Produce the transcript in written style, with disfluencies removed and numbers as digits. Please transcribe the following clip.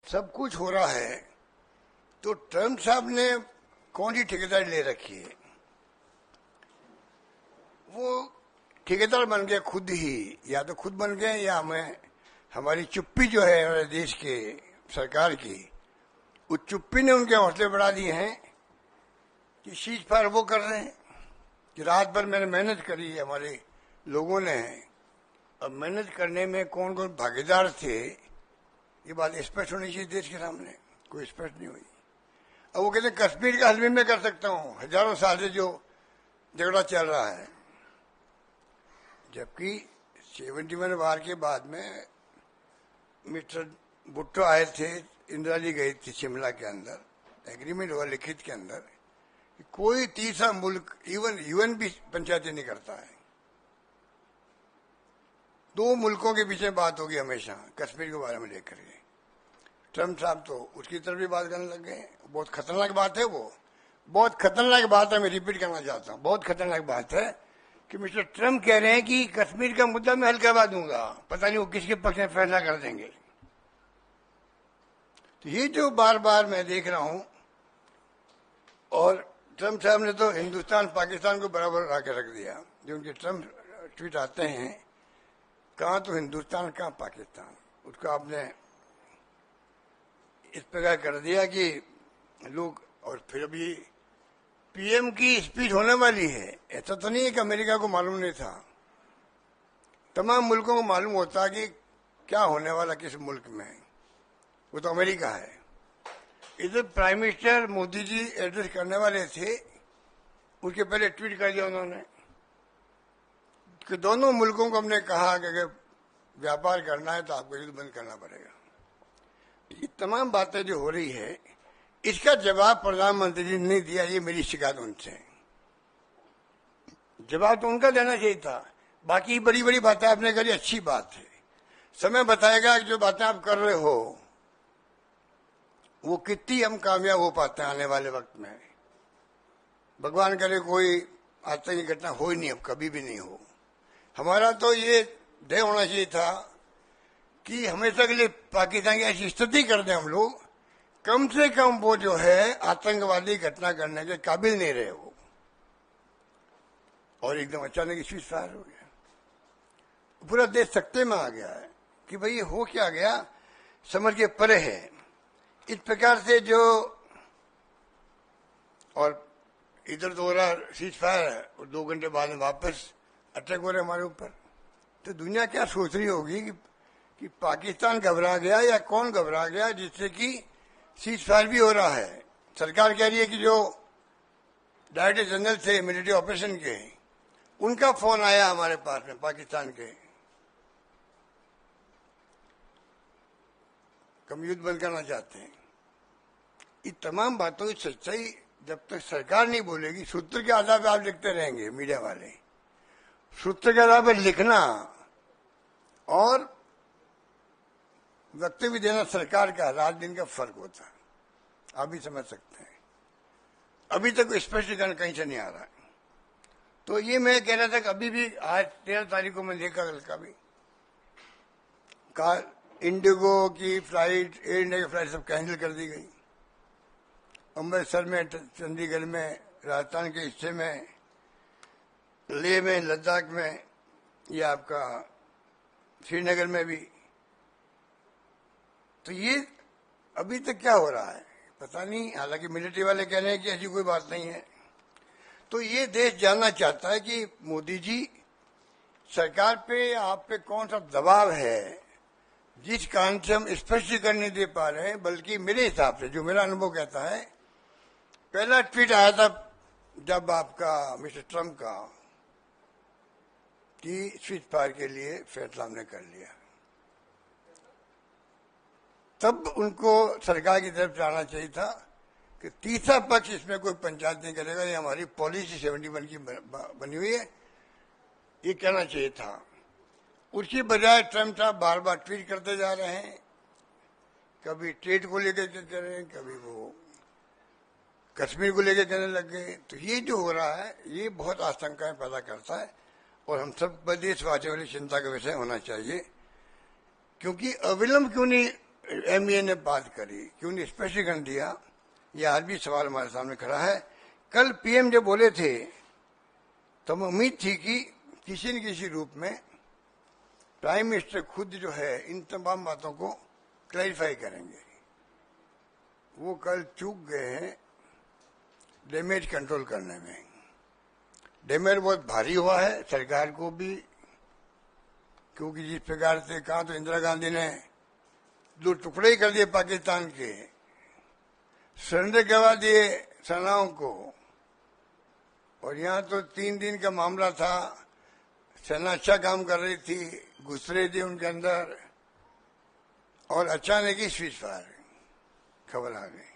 सब कुछ हो रहा है तो ट्रम्प साहब ने कौन सी ठेकेदारी ले रखी है? वो ठेकेदार बन गए खुद ही, या तो खुद बन गए या हमें हमारी चुप्पी जो है हमारे देश के सरकार की, उस चुप्पी ने उनके हौसले बढ़ा दिए हैं कि सीज फायर वो कर रहे हैं कि रात भर मैंने मेहनत करी है हमारे लोगों ने। अब मेहनत करने में कौन कौन भागीदार थे ये बात स्पष्ट होनी चाहिए देश के सामने, कोई स्पष्ट नहीं हुई। अब वो कहते हैं कश्मीर का हल भी मैं कर सकता हूँ, हजारों साल से जो झगड़ा चल रहा है, जबकि 71 वार के बाद में मिस्टर भुट्टो आए थे, इंदिरा जी गई थी शिमला के अंदर, एग्रीमेंट हुआ लिखित के अंदर कि कोई तीसरा मुल्क, इवन यूएन भी पंचायती नहीं करता है। दो मुल्कों के पीछे बात होगी हमेशा कश्मीर के बारे में लेकर के। ट्रम्प साहब तो उसकी तरफ भी बात करने लग गए। बहुत खतरनाक बात है, वो बहुत खतरनाक बात है। मैं रिपीट करना चाहता हूँ, बहुत खतरनाक बात है कि मिस्टर ट्रम्प कह रहे हैं कि कश्मीर का मुद्दा मैं हल करवा दूंगा, पता नहीं वो किसके पक्ष में फैसला कर देंगे। तो ये जो बार बार मैं देख रहा हूं, और ट्रम्प साहब ने तो हिंदुस्तान पाकिस्तान को बराबर ला के रख दिया। जो उनके ट्रम्प ट्वीट आते हैं, कहाँ तो हिंदुस्तान कहाँ पाकिस्तान, उसको आपने इस प्रकार कर दिया कि लोग, और फिर अभी पीएम की स्पीच होने वाली है। ऐसा तो नहीं है कि अमेरिका को मालूम नहीं था, तमाम मुल्कों को मालूम होता कि क्या होने वाला किस मुल्क में, वो तो अमेरिका है। इधर prime minister Modi ji address करने वाले थे, उसके पहले ट्वीट कर दिया उन्होंने कि दोनों मुल्कों को हमने कहा कि अगर व्यापार करना है तो आपको युद्ध बंद करना पड़ेगा। ये तमाम बातें जो हो रही है, इसका जवाब प्रधानमंत्री जी ने नहीं दिया। ये मेरी शिकायत उनसे, जवाब तो उनका देना चाहिए था। बाकी बड़ी बड़ी बातें आपने करी, अच्छी बात है, समय बताएगा कि जो बातें आप कर रहे हो वो कितनी हम कामयाब हो पाते हैं आने वाले वक्त में। भगवान करे कोई आतंकी घटना हो ही नहीं, अब कभी भी नहीं हो। हमारा तो ये ध्येय होना चाहिए था कि हमेशा के लिए पाकिस्तान की ऐसी स्थिति कर दें हम लोग, कम से कम वो जो है आतंकवादी घटना करने के काबिल नहीं रहे वो, और एकदम अचानक सीज फायर हो गया। पूरा देश सख्ते में आ गया है कि भाई ये हो क्या गया, समझ के परे है। इस प्रकार से जो, और इधर तो हो रहा सीज फायर है और 2 घंटे बाद में वापस अटैक हो रहे हमारे ऊपर। तो दुनिया क्या सोच रही होगी कि पाकिस्तान घबरा गया या कौन घबरा गया जिससे कि सीज फायर भी हो रहा है। सरकार कह रही है कि जो डायरेक्टर जनरल थे मिलिट्री ऑपरेशन के, उनका फोन आया हमारे पास में पाकिस्तान के, हम युद्ध बंद करना चाहते हैं। इन तमाम बातों की सच्चाई जब तक सरकार नहीं बोलेगी, सूत्र के आधार पर आप लिखते रहेंगे, मीडिया वाले सूत्र के आधार पर लिखना और वक्तव्य देना सरकार का रात दिन का फर्क होता है, आप भी समझ सकते हैं। अभी तक स्पष्टीकरण कहीं से नहीं आ रहा है। तो ये मैं कह रहा था कि अभी भी आज 13 तारीख को मैं देखा, कल का भी कहा इंडिगो की फ्लाइट, एयर इंडिया की फ्लाइट सब कैंसिल कर दी गई। अमृतसर में, चंडीगढ़ में, राजस्थान के हिस्से में, लेह में, लद्दाख में, या आपका श्रीनगर में भी। तो ये अभी तक क्या हो रहा है पता नहीं। हालांकि मिलिट्री वाले कह रहे हैं कि ऐसी कोई बात नहीं है। तो ये देश जानना चाहता है कि मोदी जी सरकार पे, आप पे कौन सा दबाव है जिस कारण से हम स्पष्टीकरण नहीं दे पा रहे हैं। बल्कि मेरे हिसाब से, जो मेरा अनुभव कहता है, पहला ट्वीट आया था जब आपका मिस्टर ट्रम्प का कि सीज फायर के लिए फैसला हमने कर लिया, तब उनको सरकार की तरफ से आना चाहिए था कि तीसरा पक्ष इसमें कोई पंचायत नहीं करेगा, ये हमारी पॉलिसी 71 की बनी हुई है, ये कहना चाहिए था। उसकी बजाय ट्रम्प साहब बार बार ट्वीट करते जा रहे हैं, कभी ट्रेड को लेकर कह रहे हैं, कभी वो कश्मीर को लेकर कहने लग गए। तो ये जो हो रहा है ये बहुत आशंकाएं पैदा करता है, और हम सब देशवासियों वाली चिंता का विषय होना चाहिए। क्योंकि अविलंब क्यों नहीं एमईए ने बात करी कि उन्हें स्पष्टीकरण दिया। यह आज भी सवाल हमारे सामने खड़ा है। कल पीएम जब बोले थे तो हमें उम्मीद थी कि किसी न किसी रूप में प्राइम मिनिस्टर खुद जो है इन तमाम बातों को क्लैरिफाई करेंगे। वो कल चूक गए हैं डैमेज कंट्रोल करने में। डैमेज बहुत भारी हुआ है सरकार को भी, क्योंकि जिस प्रकार से कहा तो इंदिरा गांधी ने 2 टुकड़े ही कर दिए पाकिस्तान के, सरेंडर करवा दिए सेनाओं को, और यहाँ तो 3 दिन का मामला था। सेना अच्छा काम कर रही थी, घुस रही थी उनके अंदर, और अचानक ही स्विच फायर खबर आ गई।